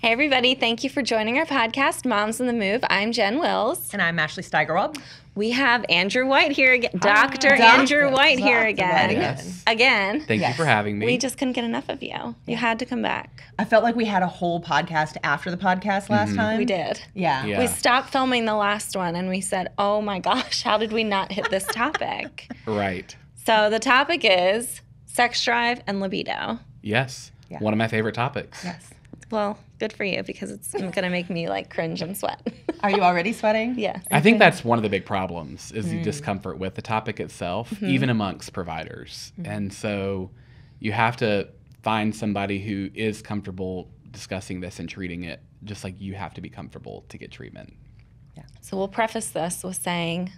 Hey, everybody. Thank you for joining our podcast, Moms on the Move. I'm Jen Wills. And I'm Ashley Steigerwald. We have Andrew White here again. Dr. Andrew White here again. Yes. Again. Thank you for having me. We just couldn't get enough of you. You had to come back. I felt like we had a whole podcast after the podcast last time. We did. Yeah. We stopped filming the last one and we said, oh my gosh, how did we not hit this topic? Right. So the topic is sex drive and libido. Yes. Yeah. One of my favorite topics. Yes. Well, good for you because it's going to make me like cringe and sweat. Are you already sweating? Yes. I think that's one of the big problems is the discomfort with the topic itself, even amongst providers. And so you have to find somebody who is comfortable discussing this and treating it just like you have to be comfortable to get treatment. Yeah. So we'll preface this with saying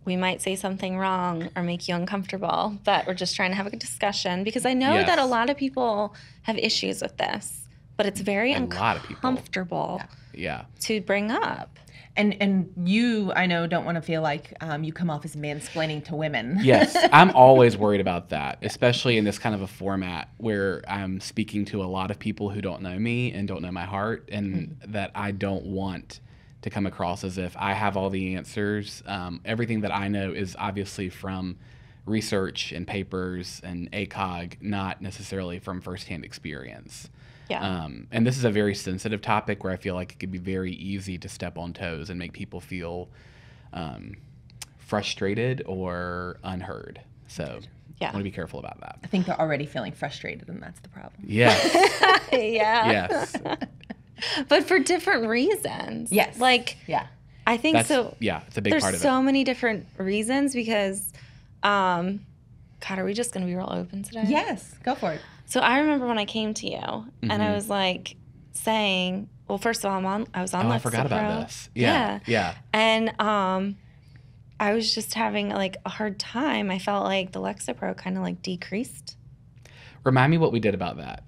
we might say something wrong or make you uncomfortable, but we're just trying to have a good discussion because I know Yes. that a lot of people have issues with this, but it's very A lot of people. uncomfortable Yeah. to bring up. And you, I know, don't want to feel like you come off as mansplaining to women. Yes, I'm always worried about that, especially in this kind of a format where I'm speaking to a lot of people who don't know me and don't know my heart, and that I don't want to come across as if I have all the answers. Everything that I know is obviously from research and papers and ACOG, not necessarily from firsthand experience. Yeah. And this is a very sensitive topic where I feel like it could be very easy to step on toes and make people feel frustrated or unheard. So Yeah. I want to be careful about that. I think they're already feeling frustrated, and that's the problem. Yes. Yeah. Yes. But for different reasons. Yes. Like, Yeah. I think That's, so. yeah, it's a big There's part of so it. many different reasons because, God, are we just going to be real open today? Yes. Go for it. So I remember when I came to you and I was like saying, well, first of all, I was on Lexapro. I forgot about this. Yeah. Yeah. And I was just having like a hard time. I felt like the Lexapro kind of like decreased. Remind me what we did about that.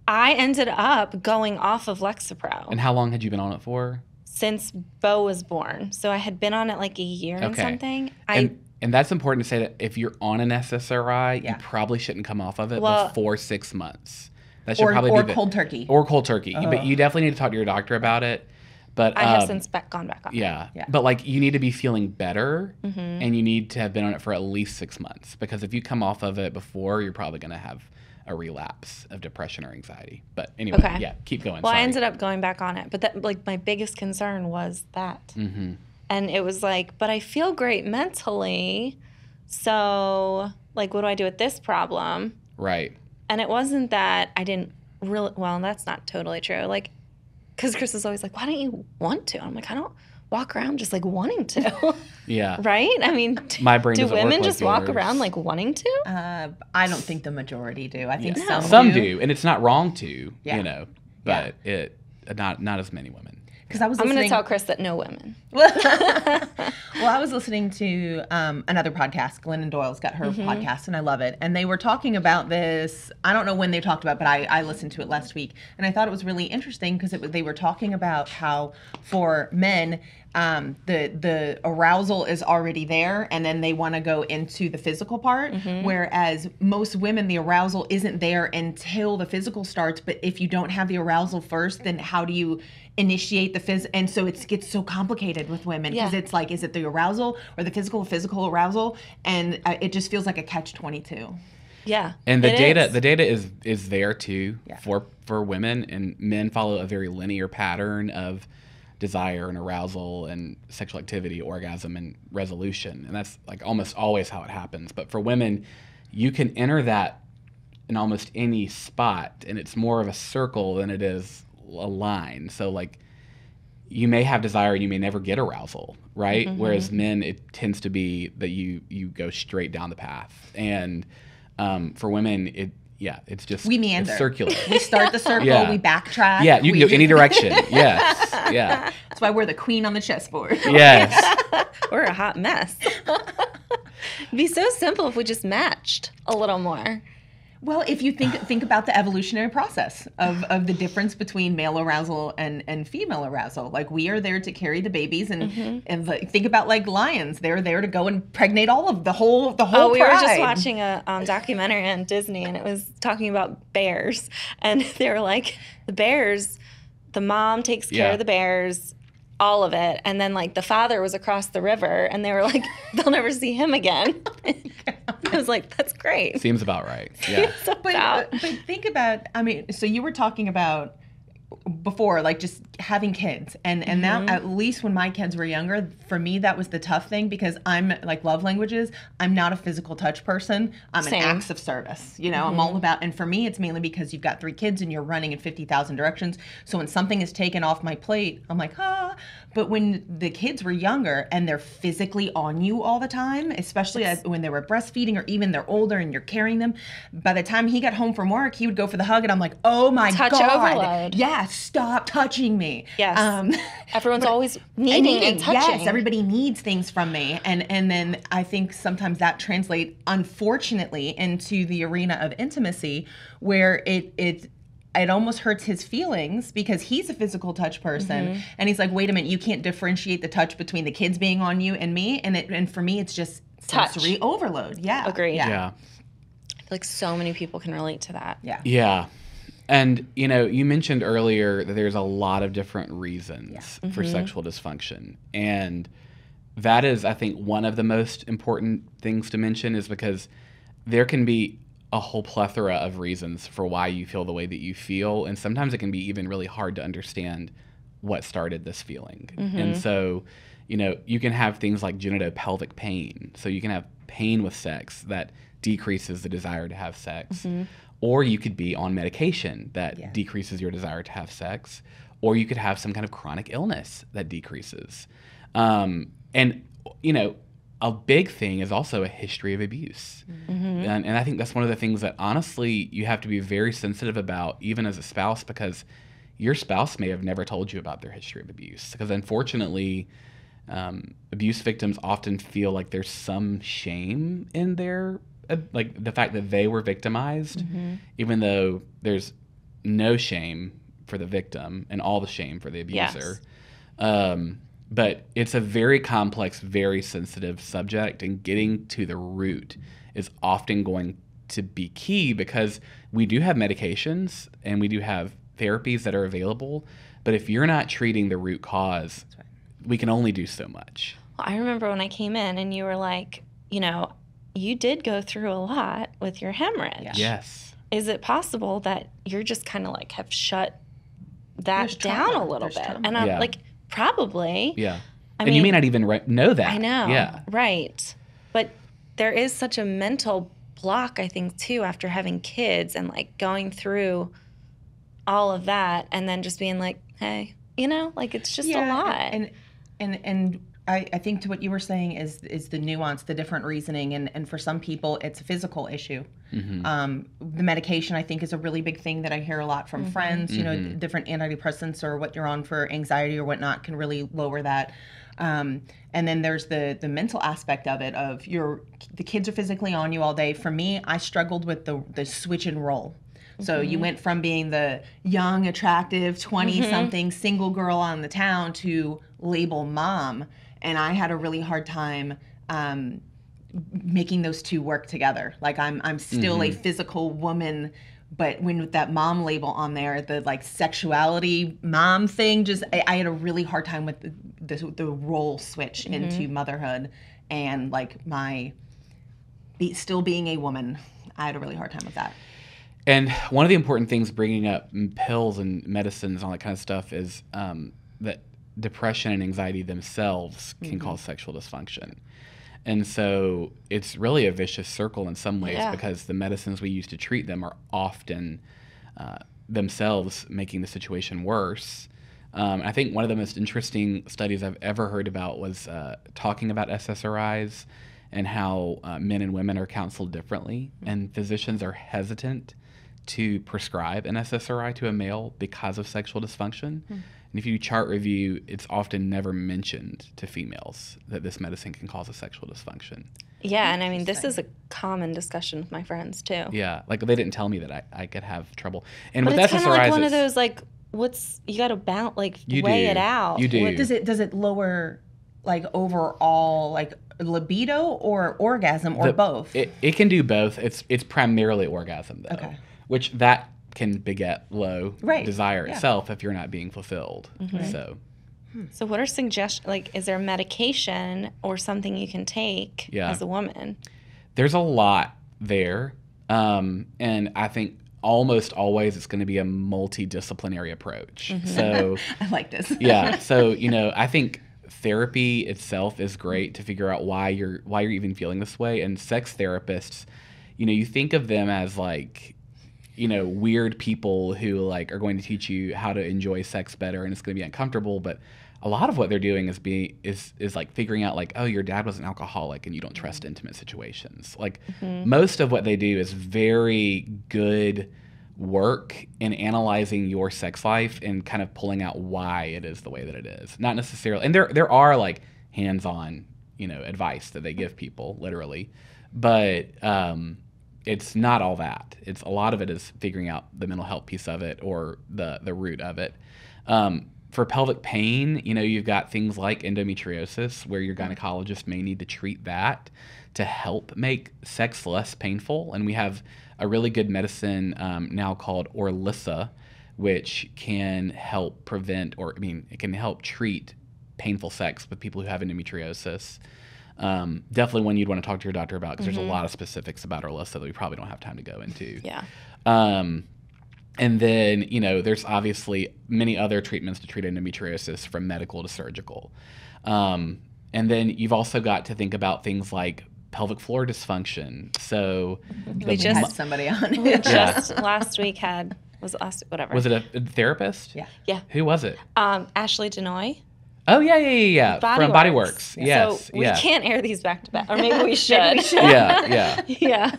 I ended up going off of Lexapro And how long had you been on it for? since Bo was born. So I had been on it like a year and Okay. something. And that's important to say that if you're on an SSRI, Yeah. you probably shouldn't come off of it Well- before 6 months. That should probably Or be cold turkey. Or cold turkey. But you definitely need to talk to your doctor about it. But I have since gone back on it. yeah. Yeah. But like you need to be feeling better and you need to have been on it for at least 6 months because if you come off of it before, you're probably going to have a relapse of depression or anxiety. But anyway, Okay. yeah, keep going. Well, Sorry. I ended up going back on it. But that, like, my biggest concern was that. Mm-hmm. And it was like, but I feel great mentally. So, like, what do I do with this problem? Right. And it wasn't that I didn't really, well, that's not totally true. Like, because Chris is always like, why don't you want to? I'm like, I don't walk around just like wanting to. Yeah. Right? I mean, My brain do doesn't work women like just walk yours. around like wanting to? I don't think the majority do. I think Yeah. some Some do, and it's not wrong to, Yeah. you know, but not as many women. Because I was I'm going to listening. tell Chris that no women. Well, I was listening to another podcast. Glennon Doyle's got her podcast, and I love it. And they were talking about this. I don't know when they talked about it, but I listened to it last week. And I thought it was really interesting because they were talking about how for men, the arousal is already there, and then they want to go into the physical part. Whereas most women, the arousal isn't there until the physical starts. But if you don't have the arousal first, then how do you initiate the phys? And so it gets so complicated with women because Yeah. it's like, is it the arousal or the physical arousal? And it just feels like a catch-22. Yeah. And the it data is. is there too Yeah. for women, and men follow a very linear pattern of desire and arousal and sexual activity, orgasm and resolution, and that's like almost always how it happens. But for women, you can enter that in almost any spot, and it's more of a circle than it is a line. So like you may have desire and you may never get arousal, right? Whereas men, it tends to be that you go straight down the path. And for women, it's just We meander. It's circular. We start the circle, Yeah. we backtrack. Yeah, you can we- go any direction. Yes. Yeah. That's why we're the queen on the chessboard. Yes. We're a hot mess. It'd be so simple if we just matched a little more. Well, if you think about the evolutionary process of the difference between male arousal and female arousal, like we are there to carry the babies, and like, think about like lions, they're there to go and pregnate all of the whole we were just pride. watching a documentary on Disney, and it was talking about bears, and they were like, the bears, the mom takes care of the bears, all of it, and then like the father was across the river, and they were like, they'll never see him again. I was like, that's great. Seems about right. Yeah. But think about, I mean, so you were talking about before, like just having kids, and now, at least when my kids were younger, for me that was the tough thing, because I'm like love languages, I'm not a physical touch person. I'm Same. an acts of service, you know. I'm all about, and for me it's mainly because you've got 3 kids and you're running in 50,000 directions, so when something is taken off my plate, I'm like, but when the kids were younger and they're physically on you all the time, especially when they were breastfeeding, or even they're older and you're carrying them, by the time he got home from work, he would go for the hug, and I'm like, oh my Touch God. overload. Yeah, stop touching me. Yes. Everyone's always needing and touching. Yes, everybody needs things from me. And then I think sometimes that translates, unfortunately, into the arena of intimacy, where it almost hurts his feelings, because he's a physical touch person, and he's like, wait a minute, you can't differentiate the touch between the kids being on you and me, and for me it's just sensory overload. Yeah. Agreed. Yeah. I feel like so many people can relate to that. Yeah. Yeah. And, you know, you mentioned earlier that there's a lot of different reasons for sexual dysfunction. And that is, I think, one of the most important things to mention, is because there can be a whole plethora of reasons for why you feel the way that you feel. And sometimes it can be even really hard to understand what started this feeling. And so, you know, you can have things like genitopelvic pain. So you can have pain with sex that decreases the desire to have sex. Or you could be on medication that decreases your desire to have sex. Or you could have some kind of chronic illness that decreases. And, you know, a big thing is also a history of abuse. And I think that's one of the things that, honestly, you have to be very sensitive about, even as a spouse, because your spouse may have never told you about their history of abuse. Because unfortunately, abuse victims often feel like there's some shame in their, like the fact that they were victimized, even though there's no shame for the victim and all the shame for the abuser. But it's a very complex, very sensitive subject, and getting to the root is often going to be key, because we do have medications and we do have therapies that are available, but if you're not treating the root cause, we can only do so much. Well, I remember when I came in and you were like, you know, you did go through a lot with your hemorrhage. Yes. Is it possible that you're just kind of like have shut that down a little bit? Trauma. And I'm like, probably. Yeah. I and mean, you may not even know that. I know. Yeah. Right. But there is such a mental block, I think, too, after having kids and like going through all of that, and then just being like, hey, you know, like it's just a lot. And I think to what you were saying is the nuance, the different reasoning, and for some people it's a physical issue. The medication, I think, is a really big thing that I hear a lot from friends. You know, different antidepressants or what you're on for anxiety or whatnot can really lower that. And then there's the mental aspect of it, of the kids are physically on you all day. For me, I struggled with the switch and roll. So you went from being the young, attractive, 20-something single girl on the town to label mom. And I had a really hard time making those two work together. Like I'm still a physical woman, but when with that mom label on there, the like sexuality mom thing, I had a really hard time with the role switch into motherhood, and like still being a woman. I had a really hard time with that. And one of the important things bringing up pills and medicines and all that kind of stuff is that depression and anxiety themselves can cause sexual dysfunction. And so it's really a vicious circle in some ways, because the medicines we use to treat them are often themselves making the situation worse. I think one of the most interesting studies I've ever heard about was talking about SSRIs and how men and women are counseled differently, and physicians are hesitant to prescribe an SSRI to a male because of sexual dysfunction. And if you do chart review, it's often never mentioned to females that this medicine can cause a sexual dysfunction. Yeah, and I mean, this is a common discussion with my friends too. Yeah, like they didn't tell me that I could have trouble. And but with it's SSRIs, kind of like one of those like, you got to weigh it out. You do. Does it lower like overall like libido or orgasm or both? It can do both. It's primarily orgasm though, okay. which that can beget low desire itself if you're not being fulfilled. So what are suggestions? Like, is there medication or something you can take as a woman? There's a lot there, and I think almost always it's going to be a multidisciplinary approach. So I like this. So I think therapy itself is great to figure out why you're even feeling this way. And sex therapists, you think of them as like, weird people who like are going to teach you how to enjoy sex better, and it's going to be uncomfortable. But a lot of what they're doing is like figuring out like, oh, your dad was an alcoholic and you don't trust intimate situations. Like most of what they do is very good work in analyzing your sex life and kind of pulling out why it is the way that it is. Not necessarily, and there are like hands-on, advice that they give people literally, but it's not all that. It's a lot of it is figuring out the mental health piece of it or the root of it. For pelvic pain, you've got things like endometriosis where your gynecologist may need to treat that to help make sex less painful. And we have a really good medicine now called Orlissa, which can help prevent, it can help treat painful sex with people who have endometriosis. Definitely one you'd want to talk to your doctor about because there's a lot of specifics about Orlissa that we probably don't have time to go into. Yeah. And then, there's obviously many other treatments to treat endometriosis from medical to surgical. And then you've also got to think about things like pelvic floor dysfunction. So we just had somebody on. We just last week whatever. Was it a therapist? Yeah. Who was it? Ashley Denoy. Oh, yeah. From Bodyworks. Yes. So we can't air these back to back. Or maybe we should. Yeah.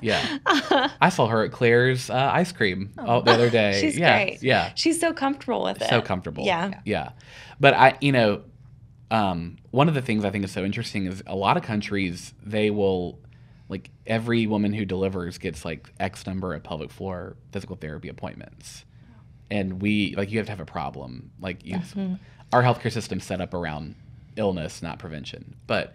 I saw her at Claire's ice cream the other day. She's great. Yeah. She's so comfortable with it. So comfortable. Yeah. But one of the things I think is so interesting is a lot of countries, they will, like every woman who delivers gets like X number of pelvic floor physical therapy appointments. And you have to have a problem. Like our healthcare system's set up around illness, not prevention. But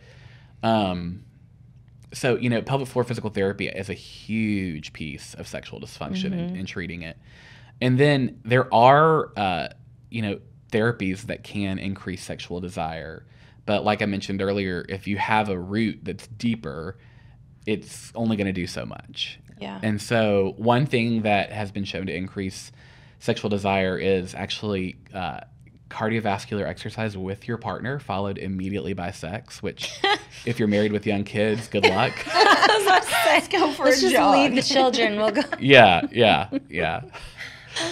so pelvic floor physical therapy is a huge piece of sexual dysfunction in treating it. And then there are therapies that can increase sexual desire. But like I mentioned earlier, if you have a root that's deeper, it's only going to do so much. Yeah. And so one thing that has been shown to increase sexual desire is actually cardiovascular exercise with your partner, followed immediately by sex, which if you're married with young kids, good luck. I was about to say, let's go for a jog. Just leave the children. We'll go. Yeah.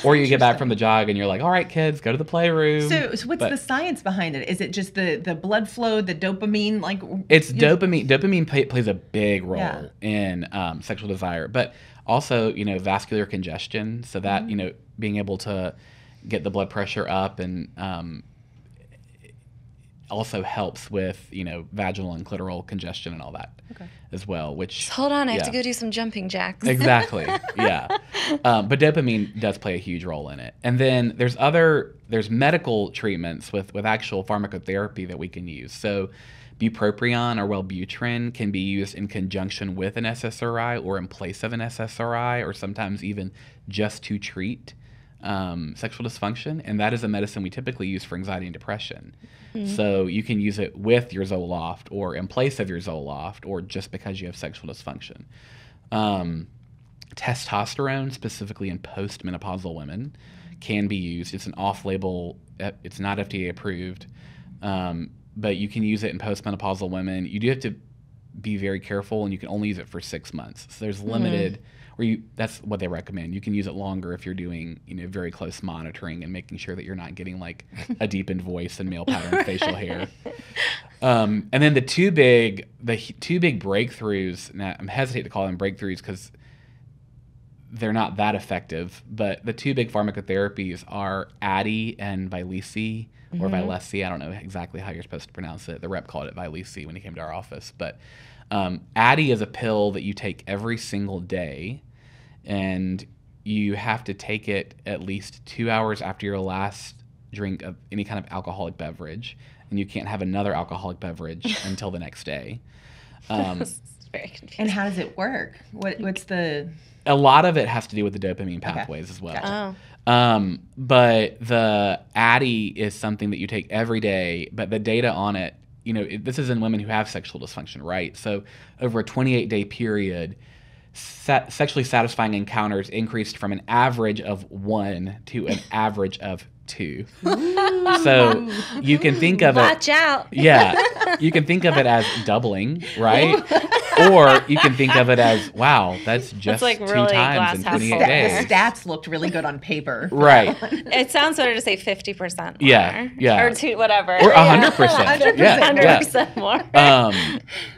Or you get back from the jog and you're like, all right, kids, go to the playroom. So what's the science behind it? Is it just the blood flow, the dopamine? It's dopamine. Dopamine plays a big role in sexual desire, but also, vascular congestion. So that, being able to get the blood pressure up and also helps with, vaginal and clitoral congestion and all that as well, which... Just hold on, I have to go do some jumping jacks. Exactly, yeah. But dopamine does play a huge role in it. And then there's medical treatments with actual pharmacotherapy that we can use. So bupropion or Wellbutrin can be used in conjunction with an SSRI or in place of an SSRI or sometimes even just to treat sexual dysfunction, and that is a medicine we typically use for anxiety and depression. So you can use it with your Zoloft or in place of your Zoloft or just because you have sexual dysfunction. Testosterone, specifically in postmenopausal women, can be used. It's an off-label, it's not FDA approved, but you can use it in postmenopausal women. You do have to be very careful, and you can only use it for 6 months. So there's limited... that's what they recommend. You can use it longer if you're doing, very close monitoring and making sure that you're not getting like a deepened voice and male pattern facial hair. And then the two big breakthroughs. Now I'm hesitate to call them breakthroughs because they're not that effective. But the two big pharmacotherapies are Addy and Vyleesi, or Vyleesi. I don't know exactly how you're supposed to pronounce it. The rep called it Vyleesi when he came to our office. But Addy is a pill that you take every single day, and you have to take it at least 2 hours after your last drink of any kind of alcoholic beverage, and you can't have another alcoholic beverage until the next day. It's very confusing. And how does it work? What's the... A lot of it has to do with the dopamine pathways as well. Gotcha. But the Addy is something that you take every day, but the data on it, this is in women who have sexual dysfunction, right? So over a 28-day period, sexually satisfying encounters increased from an average of 1 to an average of 2. So you can think of Watch out. Yeah, you can think of it as doubling, right? Or you can think of it as, wow, that's just like 2 really times in glass half 28 full. days. The stats looked really good on paper. Right. It sounds better to say 50% more. Yeah. Or whatever. Or 100%. 100%. Yeah. 100% more.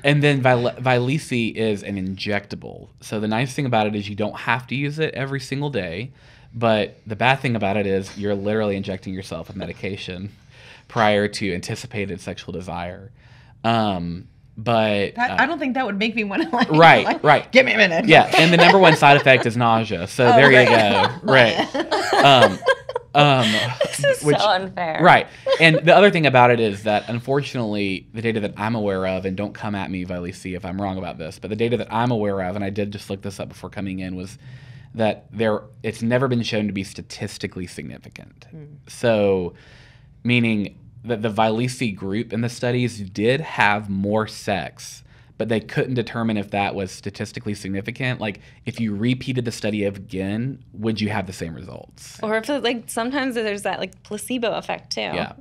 And then Vyleesi is an injectable. So the nice thing about it is you don't have to use it every single day. But the bad thing about it is you're literally injecting yourself with medication prior to anticipated sexual desire. But I don't think that would make me want to right. Give me a minute. Yeah, and the number one side effect is nausea. So there you go. Right. This is so unfair. Right. And the other thing about it is that, unfortunately, the data that I'm aware of, and don't come at me, Vyleesi, if I'm wrong about this, but the data that I'm aware of, and I did just look this up before coming in, was that it's never been shown to be statistically significant. So, meaning that the Vyleesi group in the studies did have more sex, but they couldn't determine if that was statistically significant. Like, if you repeated the study again, would you have the same results? Or if sometimes there's that placebo effect too. Yeah.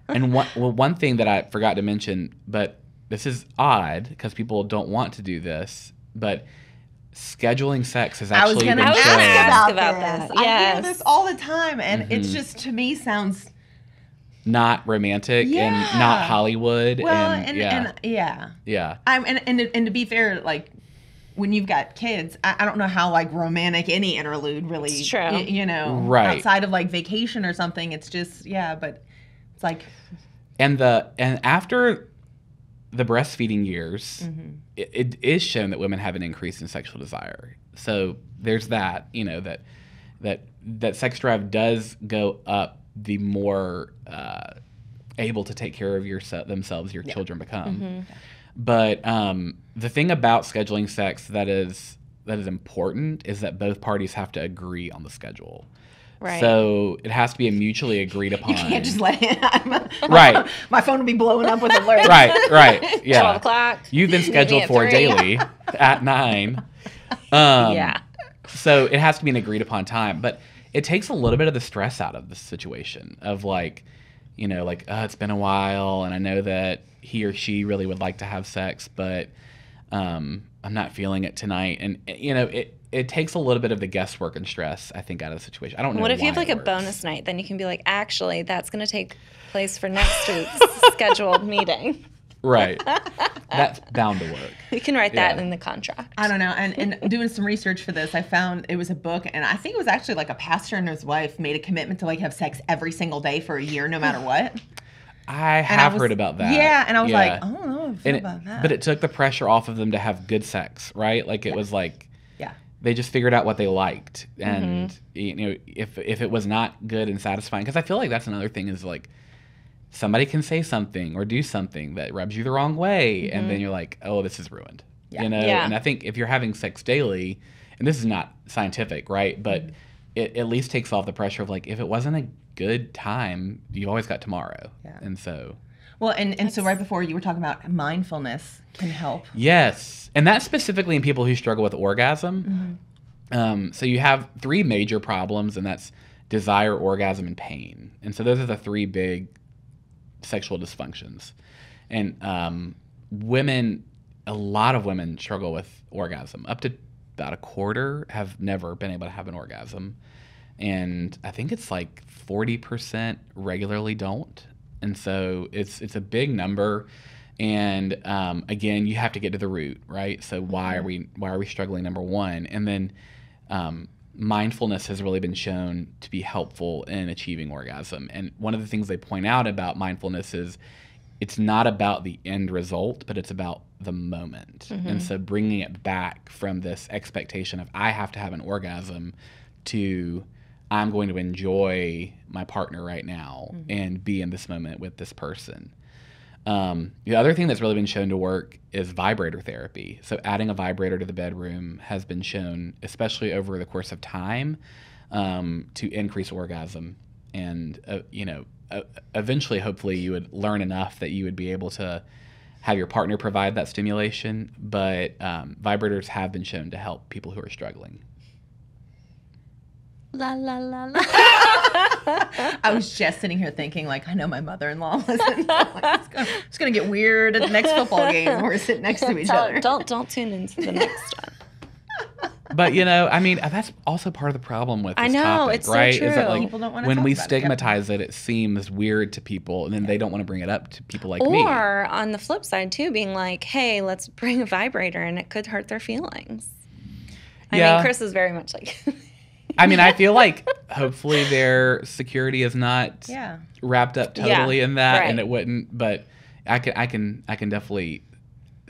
And one thing that I forgot to mention, but this is odd because people don't want to do this, but scheduling sex has actually been shown. I was going to ask about that. I hear this all the time, and it's just, to me, sounds not romantic and not Hollywood. Well, and yeah. And to be fair, when you've got kids, I don't know how romantic any interlude really. It's true. Right. Outside of vacation or something, it's just but it's like. And after the breastfeeding years, it is shown that women have an increase in sexual desire. So there's that, that sex drive does go up the more able to take care of themselves your children become. But the thing about scheduling sex that is important is that both parties have to agree on the schedule. Right. So it has to be a mutually agreed upon. You can't just let it. Right. My phone will be blowing up with alerts. Right. Yeah. 12 o'clock. You've been scheduled for 3. daily at 9. Yeah. So it has to be an agreed upon time, but it takes a little bit of the stress out of the situation of it's been a while and I know that he or she really would like to have sex, but I'm not feeling it tonight. And it takes a little bit of the guesswork and stress, I think, out of the situation. I don't know. What if you have why a works. bonus night? Then you can be actually, that's going to take place for next week's scheduled meeting. Right. That's bound to work. You can write that in the contract. I don't know. And doing some research for this, I found it was a book, and I think it was actually a pastor and his wife made a commitment to have sex every single day for a year, no matter what. I have heard about that. Yeah, and I was I don't know how I feel about that. But it took the pressure off of them to have good sex, right? It was they just figured out what they liked, and if it was not good and satisfying, because I feel that's another thing is somebody can say something or do something that rubs you the wrong way, and then you're oh, this is ruined. Yeah. And I think if you're having sex daily, and this is not scientific, right? But it at least takes off the pressure of if it wasn't a good time, you've always got tomorrow. Yeah. And so. Well, and so right before you were talking about mindfulness can help. Yes. And that's specifically in people who struggle with orgasm. So you have 3 major problems, and that's desire, orgasm, and pain. And so those are the 3 big sexual dysfunctions. And a lot of women struggle with orgasm. Up to about a quarter have never been able to have an orgasm. And I think it's 40% regularly don't. And so it's a big number. And again, you have to get to the root, right? So why are we struggling, number one? And then mindfulness has really been shown to be helpful in achieving orgasm. And one of the things they point out about mindfulness is it's not about the end result, but it's about the moment. And so bringing it back from this expectation of I have to have an orgasm to I'm going to enjoy my partner right now and be in this moment with this person. The other thing that's really been shown to work is vibrator therapy. So adding a vibrator to the bedroom has been shown, especially over the course of time, to increase orgasm. And, eventually, hopefully, you would learn enough that you would be able to have your partner provide that stimulation. But vibrators have been shown to help people who are struggling. La, la, la, la. I was just sitting here thinking, like, I know my mother-in-law listens. It's going to get weird at the next football game when we're sitting next to each other. Don't tune into the next one. But, that's also part of the problem with this topic, it's right? so true. Is that, like, People don't wanna when talk we about it. stigmatize it seems weird to people, and then they don't want to bring it up to people like me. Or on the flip side, too, being like, hey, let's bring a vibrator, and it could hurt their feelings. I mean, Chris is very much like... I feel like hopefully their security is not wrapped up totally in that, and it wouldn't. But I can definitely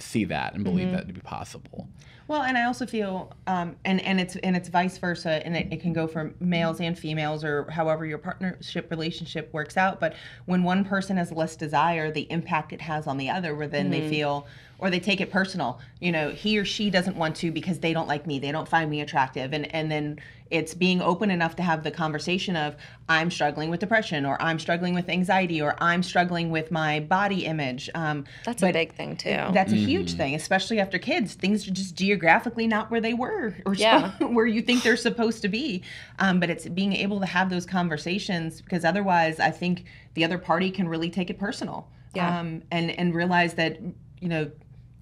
see that and believe that to be possible. Well, and I also feel, and it's vice versa, and it can go for males and females, or however your partnership relationship works out. But when one person has less desire, the impact it has on the other, where then they feel, or they take it personal. He or she doesn't want to because they don't like me, they don't find me attractive, and then it's being open enough to have the conversation of I'm struggling with depression, or I'm struggling with anxiety, or I'm struggling with my body image. That's a big thing too. That's a huge thing, especially after kids. Things are just geographically not where they were, or where you think they're supposed to be. But it's being able to have those conversations, because otherwise I think the other party can really take it personal. And realize that,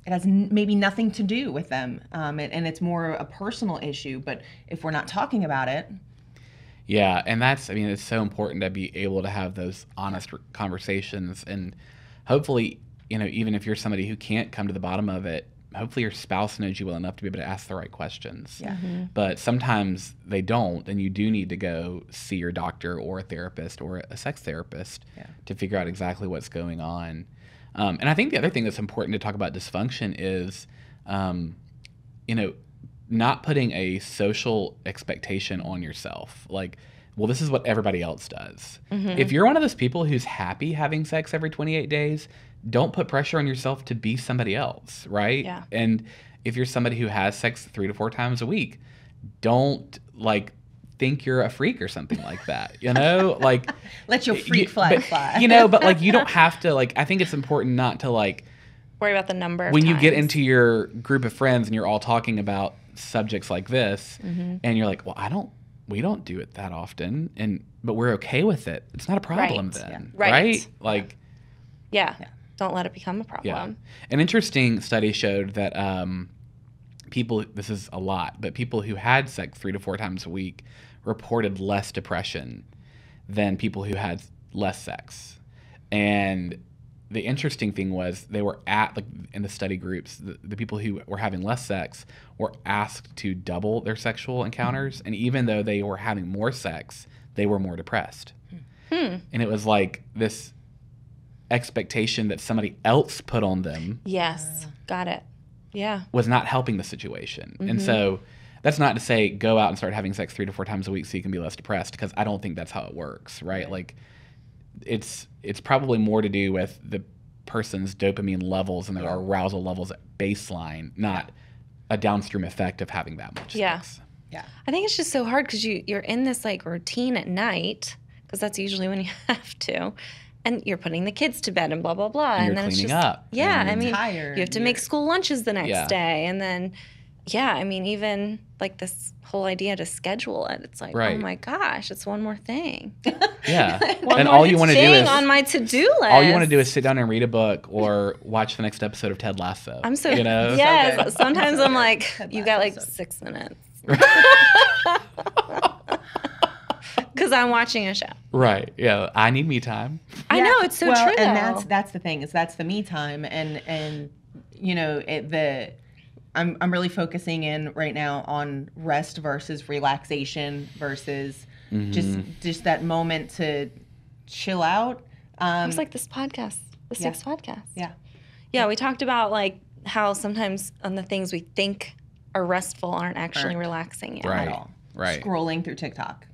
it has maybe nothing to do with them, and it's more a personal issue. But if we're not talking about it, and it's so important to be able to have those honest conversations, and hopefully, even if you're somebody who can't come to the bottom of it, hopefully your spouse knows you well enough to be able to ask the right questions. But sometimes they don't, and you do need to go see your doctor or a therapist or a sex therapist to figure out exactly what's going on. And I think the other thing that's important to talk about dysfunction is, not putting a social expectation on yourself. Like, well, this is what everybody else does. If you're one of those people who's happy having sex every 28 days, don't put pressure on yourself to be somebody else, right? Yeah. And if you're somebody who has sex 3 to 4 times a week, don't, think you're a freak or something like that, like let your freak flag fly. But you don't have to, I think it's important not to worry about the number of when times. you get into your group of friends and you're all talking about subjects like this, and you're like, well, we don't do it that often, but we're okay with it. It's not a problem then, right? Don't let it become a problem. An interesting study showed that people, this is a lot, but people who had sex 3 to 4 times a week reported less depression than people who had less sex. And the interesting thing was they were in the study groups, the people who were having less sex were asked to double their sexual encounters. And even though they were having more sex, they were more depressed. And it was like this expectation that somebody else put on them. Yes. Got it. Yeah. Was not helping the situation. And so that's not to say go out and start having sex 3 to 4 times a week so you can be less depressed, because I don't think that's how it works, right? It's probably more to do with the person's dopamine levels and their arousal levels at baseline, not a downstream effect of having that much sex. Yeah. I think it's just so hard because you're in this routine at night, because that's usually when you have to. And you're putting the kids to bed and blah, blah, blah. And you're then cleaning it's just, up. Tired. You have to make school lunches the next day. And then, even this whole idea to schedule it, it's like, oh my gosh, it's one more thing. And all you want to do is on my to-do list. All you want to do is sit down and read a book or watch the next episode of Ted Lasso. I'm so, yes. So good. Sometimes I'm like, you got 6 minutes. Because I'm watching a show. Right. Yeah. I need me time. I know, it's so true. And that's the thing, is that's the me time. And I'm really focusing in right now on rest versus relaxation versus just that moment to chill out. It was like this podcast, the sixth podcast. Yeah. Yeah, we talked about like how sometimes on the things we think are restful aren't actually relaxing Right. at all. Right. Scrolling through TikTok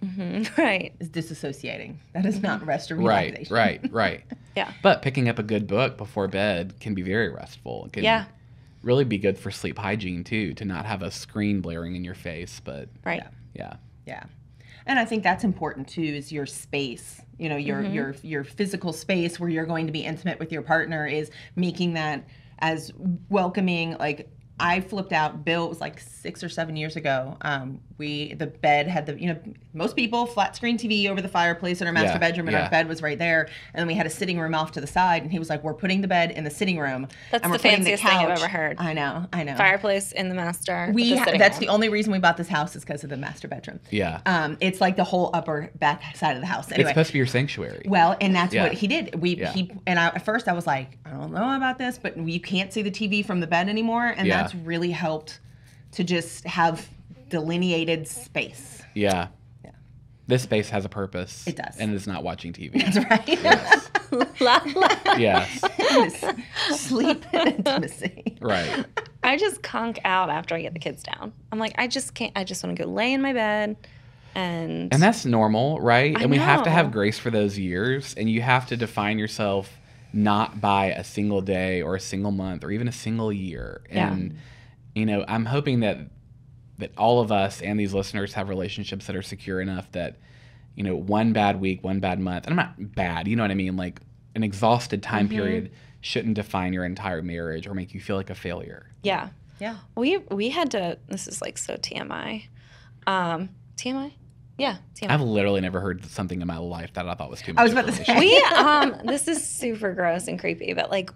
Right. is disassociating. That is not rest or relaxation. Right. Yeah. But picking up a good book before bed can be very restful. It can really be good for sleep hygiene too, to not have a screen blaring in your face. But Right. Yeah. And I think that's important too, is your space. You know, your physical space where you're going to be intimate with your partner is making that as welcoming. Like, I flipped out. Bill, it was like 6 or 7 years ago. The bed had most people flat screen TV over the fireplace in our master bedroom, and our bed was right there. And then we had a sitting room off to the side. And he was like, "We're putting the bed in the sitting room." That's and we're the putting fanciest couch. thing I've ever heard. I know. Fireplace in the master. That's the only reason we bght this house is because of the master bedroom. Yeah. It's like the whole upper back side of the house. Anyway, it's supposed to be your sanctuary. Well, and that's what he did. At first I was like, I don't know about this, but you can't see the TV from the bed anymore, and that's really helped to just have delineated space. Yeah. This space has a purpose. It does. And it's not watching TV. That's right. Yes. Yes. Sleep and intimacy. Right. I just conk out after I get the kids down. I'm like, I just can't. I just want to go lay in my bed. And that's normal, right? And we have to know. have grace for those years. And you have to define yourself not by a single day or a single month or even a single year. And, I'm hoping that all of us and these listeners have relationships that are secure enough that, one bad week, one bad month, and I'm not bad, you know what I mean? Like, an exhausted time period shouldn't define your entire marriage or make you feel like a failure. Yeah. Yeah. We had to, this is like so TMI. TMI? Yeah, TMI. I've literally never heard something in my life that I thought was too much. I was about to say. This is super gross and creepy, but like,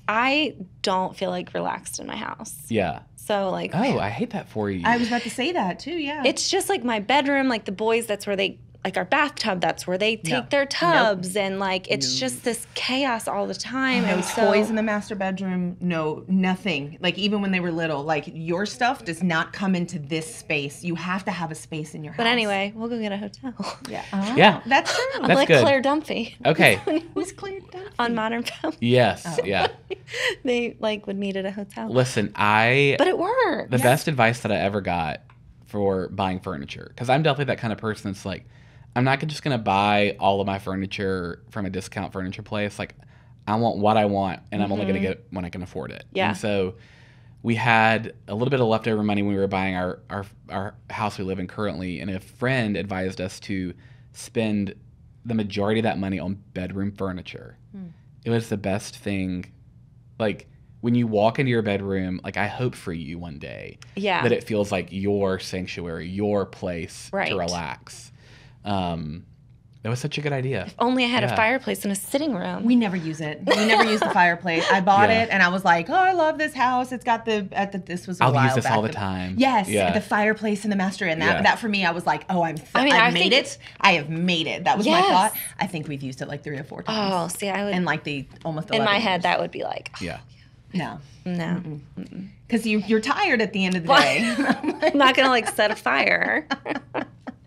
I don't feel like relaxed in my house. Yeah. So like. Oh, I hate that for you. I was about to say that too, yeah. It's just like my bedroom, like the boys, that's where they, like our bathtub, that's where they take their tubs. And like, it's just this chaos all the time. No and toys in the master bedroom. No, nothing. Like, even when they were little, like, your stuff does not come into this space. You have to have a space in your house. But anyway, we'll go get a hotel. Yeah. Yeah. That's true. I'm That's like good. Claire Dunphy. Okay. Who's Claire Dunphy? On Modern Family. Yes. Yeah. They like would meet at a hotel. Listen, But it worked. The best advice that I ever got for buying furniture, because I'm definitely that kind of person that's like, I'm not just going to buy all of my furniture from a discount furniture place. Like, I want what I want, and I'm only going to get it when I can afford it. Yeah. And so we had a little bit of leftover money when we were buying our house we live in currently, and a friend advised us to spend the majority of that money on bedroom furniture. It was the best thing. Like, when you walk into your bedroom, like, I hope for you one day that it feels like your sanctuary, your place to relax. That was such a good idea. If only I had a fireplace in a sitting room. We never use it. We never use the fireplace. I bought it, and I was like, "Oh, I love this house. It's got this was a I'll while use this back. all the time." Yes, Yeah. the fireplace and the master, and that for me, I was like, "Oh, I made it. I have made it." That was my thought. I think we've used it like 3 or 4 times. Oh, see, I would. And like the almost 11 in my years. head, that would be like, No. Because you're tired at the end of the day. I'm not gonna like set a fire.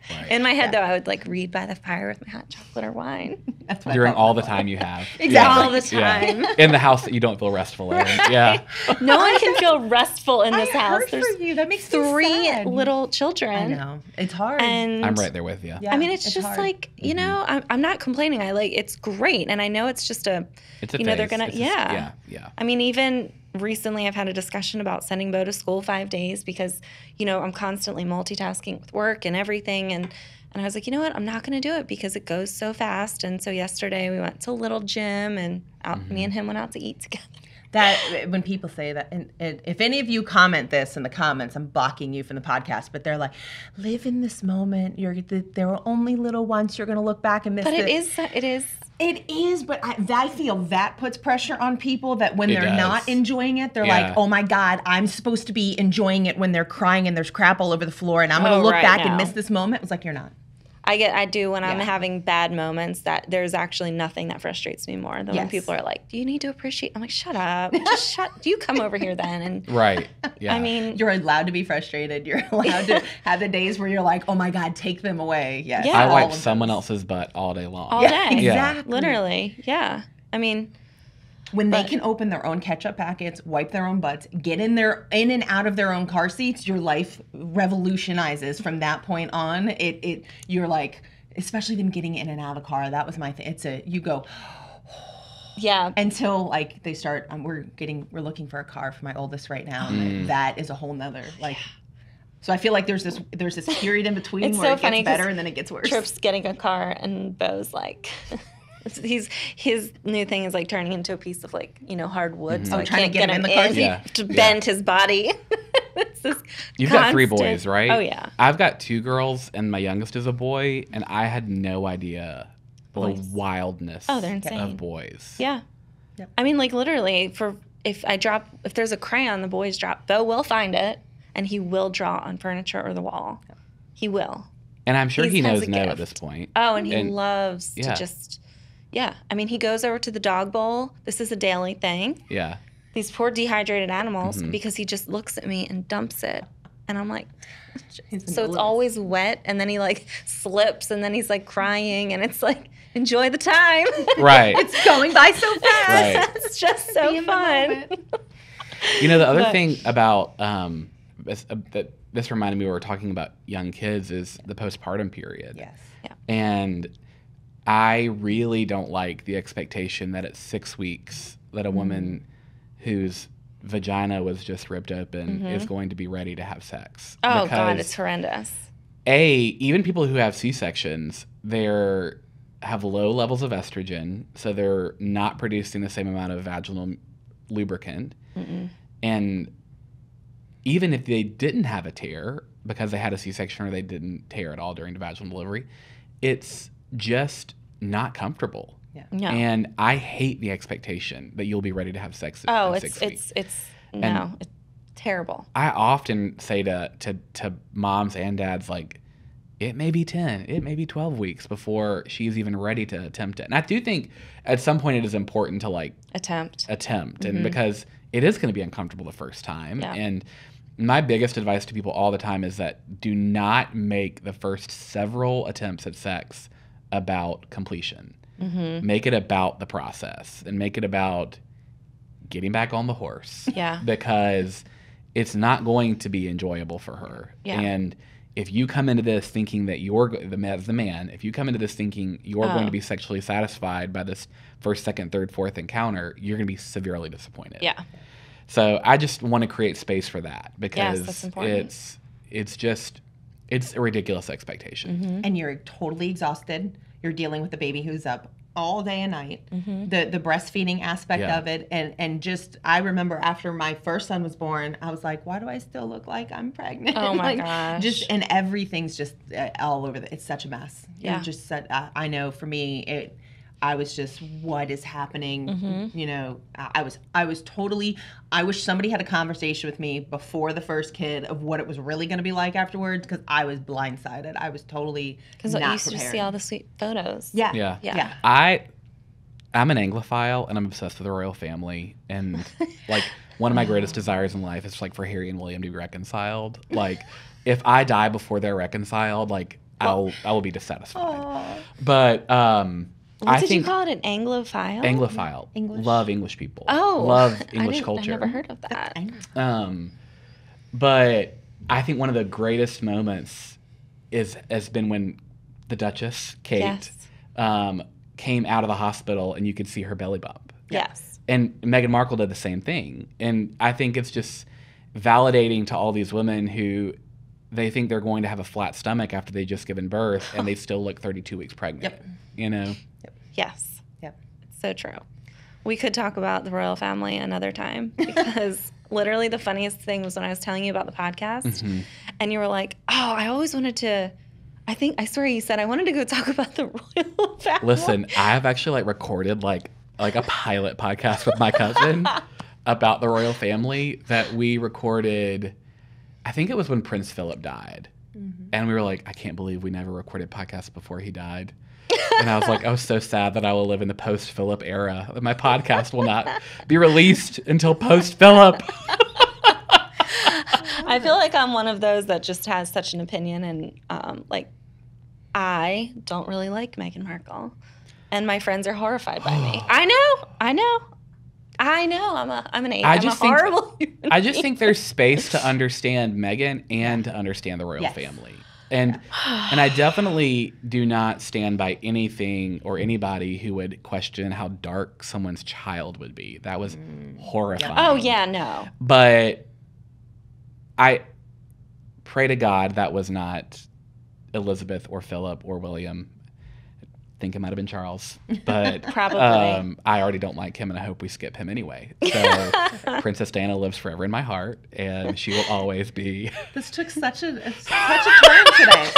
Right. In my head, though, I would like read by the fire with my hot chocolate or wine. That's what During I thought all the time you have. Exactly. All the time. Yeah. In the house that you don't feel restful in. Yeah. No one can feel restful in this I house. heard There's for you. That makes me 3 sad. little children. I know. It's hard. And I'm right there with you. Yeah, I mean, it's just hard. like, I'm not complaining. It's great. And I know it's just they're phase. going to, Yeah. I mean, even recently I've had a discussion about sending Bo to school 5 days because, I'm constantly multitasking with work and everything. And I was like, you know what? I'm not going to do it because it goes so fast. And so yesterday we went to a little gym and me and him went out to eat together. That when people say that, and if any of you comment this in the comments, I'm blocking you from the podcast, but they're like, live in this moment. There were only little once. You're going to look back and miss But it. It is, but I feel that puts pressure on people that when they're does. not enjoying it, they're like, oh my God, I'm supposed to be enjoying it when they're crying and there's crap all over the floor and I'm going to look back and miss this moment. It's like, you're not. I do when I'm Yeah. having bad moments, that there's actually nothing that frustrates me more than when Yes. people are like, do you need to appreciate? I'm like, shut up. Just do you come over here then? And Right. Yeah. I mean, You're allowed to be frustrated. You're allowed to have the days where you're like, oh my God, take them away. Yes. Yeah. I all wipe of someone those. else's butt all day long. all Yeah, day. exactly. Literally. Yeah. I mean, When they But- can open their own ketchup packets, wipe their own butts, get in and out of their own car seats, your life revolutionizes from that point on. You're like, especially them getting in and out of the car. That was my thing. You go yeah. until like they start. We're looking for a car for my oldest right now. And that is a whole nother like. So I feel like there's this period in between It's where so it funny gets 'cause better and then it gets worse. Tripp's getting a car, and Bo's like, his new thing is like turning into a piece of like, hard wood. So I trying to can't get get him him in the car in seat? Yeah. to Yeah. bend his body. It's this You've got 3 constant- boys, right? Oh, yeah. I've got 2 girls, and my youngest is a boy, and I had no idea Boys. the wildness Oh, they're insane. of boys. Yeah. Yep. I mean, like literally, if there's a crayon, the boys drop, Bo will find it, and he will draw on furniture or the wall. He will. And I'm sure He he has knows a no at gift. this point. Oh, and he And- loves yeah. to just, yeah. I mean, he goes over to the dog bowl. This is a daily thing. Yeah. These poor dehydrated animals, Mm-hmm. because he just looks at me and dumps it. And I'm like, He's so it's little- always wet, and then he like slips, and then he's like crying, and it's like, enjoy the time. Right. It's going by so fast. Right. It's just so Be in the fun. moment. You know, the other But- thing about that this reminded me when we were talking about young kids is the postpartum period. Yes. And I really don't like the expectation that at 6 weeks that a woman whose vagina was just ripped open is going to be ready to have sex. Oh, God, Because, it's horrendous. even people who have C-sections, they're have low levels of estrogen, so they're not producing the same amount of vaginal lubricant. And even if they didn't have a tear because they had a C-section or they didn't tear at all during the vaginal delivery, it's just not comfortable. No. And I hate the expectation that you'll be ready to have sex at Oh, 6 weeks. it's terrible. I often say to moms and dads, like, it may be 10, it may be 12 weeks before she's even ready to attempt it. And I do think at some point it is important to like Attempt. and because it is going to be uncomfortable the first time. Yeah. And my biggest advice to people all the time is that do not make the first several attempts at sex about completion. Make it about the process and make it about getting back on the horse. Yeah. Because it's not going to be enjoyable for her. Yeah. And if you come into this thinking that as the man, if you come into this thinking you're going to be sexually satisfied by this first, second, third, fourth encounter, you're going to be severely disappointed. Yeah. So I just want to create space for that because that's important. it's a ridiculous expectation. And you're totally exhausted. You're dealing with a baby who's up all day and night. The breastfeeding aspect Yeah. of it, and just I remember after my first son was born, I was like, why do I still look like I'm pregnant? Oh my Like, gosh. and everything's just all over. It's such a mess. Yeah. You're just I know for me I was just, what is happening? You know, I was totally, I wish somebody had a conversation with me before the first kid of what it was really going to be like afterwards, because I was blindsided. I was totally Because not you used to prepared. see all the sweet photos. Yeah. Yeah. Yeah. I'm an Anglophile and I'm obsessed with the royal family, and like one of my greatest desires in life is like for Harry and William to be reconciled. Like if I die before they're reconciled, like I will be dissatisfied. But What I did think you call it? An Anglophile? Anglophile. English. Love English people. Oh. Love English I culture. never heard of that. But I think one of the greatest moments has been when the Duchess, Kate, Yes. came out of the hospital and you could see her belly bump. Yes. And Meghan Markle did the same thing. And I think it's just validating to all these women who they think they're going to have a flat stomach after they've just given birth and they still look 32 weeks pregnant. Yep. You know? Yes. Yep. It's so true. We could talk about the royal family another time because literally the funniest thing was when I was telling you about the podcast and you were like, oh, I always wanted to, I swear you said I wanted to go talk about the royal family. Listen, I've actually recorded like a pilot podcast with my cousin about the royal family that we recorded. I think it was when Prince Philip died. And we were like, I can't believe we never recorded podcasts before he died. And I was like, I was so sad that I will live in the post-Philip era. That my podcast will not be released until post-Philip. I feel like I'm one of those that just has such an opinion, and like, I don't really like Meghan Markle, and my friends are horrified by me. I know. I'm a horrible human being. I just think there's space to understand Meghan and to understand the royal family. And I definitely do not stand by anything or anybody who would question how dark someone's child would be. That was horrifying. Oh, yeah, no. But I pray to God that was not Elizabeth or Philip or William. I think it might have been Charles, but Probably. I already don't like him, and I hope we skip him anyway. So Princess Diana lives forever in my heart, and she will always be. This took such a turn today.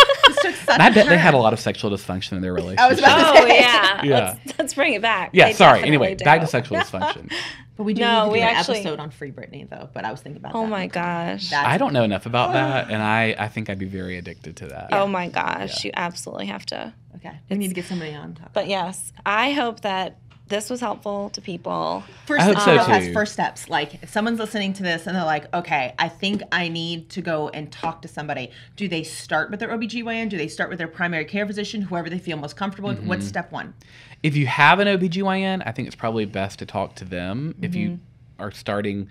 I bet they had a lot of sexual dysfunction in their relationship. I was about to say. Yeah. Let's bring it back. Yeah, They sorry. definitely Anyway, do. back to sexual dysfunction. But we do No, need to we do an actually- episode on Free Britney, though. But I was thinking about that. Oh, my gosh. I don't know enough about that, and I think I'd be very addicted to that. Oh, my gosh. You absolutely have to. Okay. We need to get somebody on top. But yes, I hope that this was helpful to people. I hope so, That's too. first steps. Like, if someone's listening to this and they're like, okay, I think I need to go and talk to somebody. Do they start with their OBGYN? Do they start with their primary care physician, whoever they feel most comfortable with? What's step one? If you have an OBGYN, I think it's probably best to talk to them. If you are starting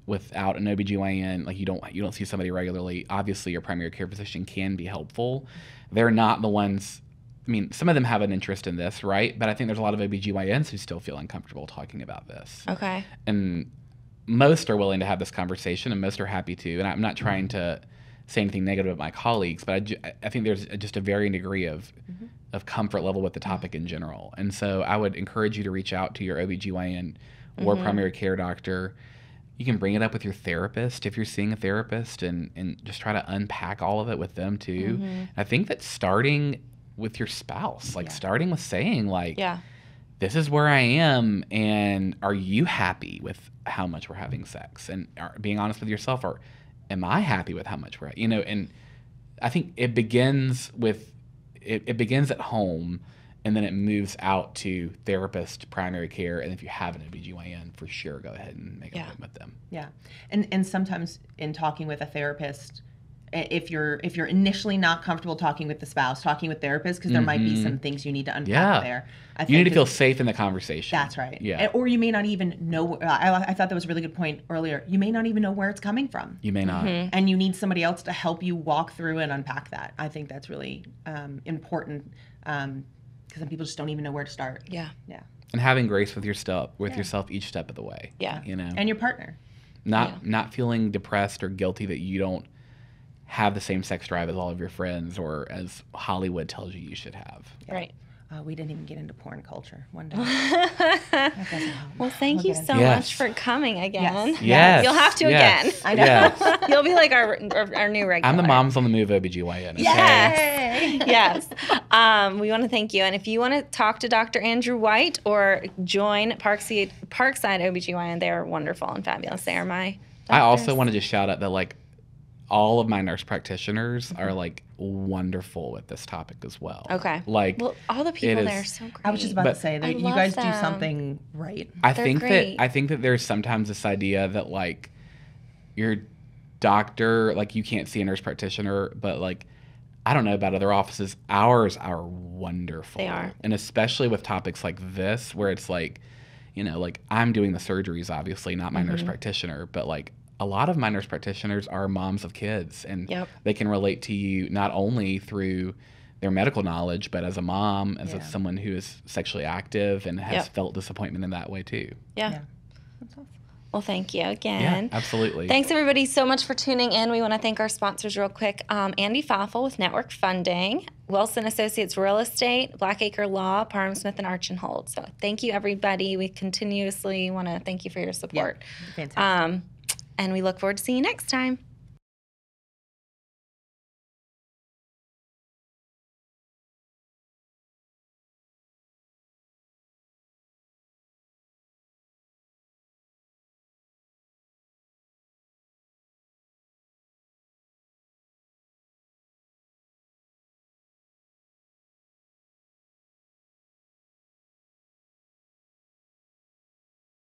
without an OBGYN, like you don't see somebody regularly, obviously your primary care physician can be helpful. They're not the ones. I mean, some of them have an interest in this, right? But I think there's a lot of OBGYNs who still feel uncomfortable talking about this. Okay. And most are willing to have this conversation, and most are happy to. And I'm not trying to say anything negative about my colleagues, but I think there's just a varying degree of comfort level with the topic in general. And so I would encourage you to reach out to your OBGYN or primary care doctor. You can bring it up with your therapist if you're seeing a therapist, and just try to unpack all of it with them too. I think that starting with your spouse, like starting with saying like, this is where I am, and are you happy with how much we're having sex? And being honest with yourself, or am I happy with how much we're, and I think it begins with, it begins at home, and then it moves out to therapist, primary care, and if you have an OBGYN, for sure, go ahead and make an appointment with them. Yeah. And sometimes in talking with a therapist, if you're initially not comfortable talking with the spouse, talking with therapists, because there might be some things you need to unpack there. You need to feel safe in the conversation. That's right. Yeah. Or you may not even know. I thought that was a really good point earlier. You may not even know where it's coming from. You may not. And you need somebody else to help you walk through and unpack that. I think that's really important, because some people just don't even know where to start. Yeah. Yeah. And having grace with yourself each step of the way. Yeah. And your partner. Not feeling depressed or guilty that you don't have the same sex drive as all of your friends, or as Hollywood tells you should have. Right. We didn't even get into porn culture one day. Well, thank you so much for coming again. Yes. You'll have to again. I know. Yes. You'll be like our new regular. I'm the Moms on the Move OBGYN. Okay? Yes. We want to thank you. And if you want to talk to Dr. Andrew White or join Parkside OBGYN, they are wonderful and fabulous. They are my doctors. I also want to just shout out that like all of my nurse practitioners are like wonderful with this topic as well. Okay. Like, well, all the people there are so great. I was just about to say that I you love guys do them. something right. I They're think great. that there's sometimes this idea that like your doctor, like you can't see a nurse practitioner, but like I don't know about other offices. Ours are wonderful. They are. And especially with topics like this, where it's like, like I'm doing the surgeries, obviously, not my nurse practitioner, but like a lot of my nurse practitioners are moms of kids, and they can relate to you not only through their medical knowledge, but as a mom, as someone who is sexually active and has felt disappointment in that way too. Yeah. That's awesome. Well, thank you again. Yeah, absolutely. Thanks, everybody, so much for tuning in. We want to thank our sponsors real quick. Andy Foffel with Network Funding, Wilson Associates Real Estate, Blackacre Law, Parham Smith, and Archenhold. So thank you, everybody. We continuously want to thank you for your support. Fantastic. And we look forward to seeing you next time.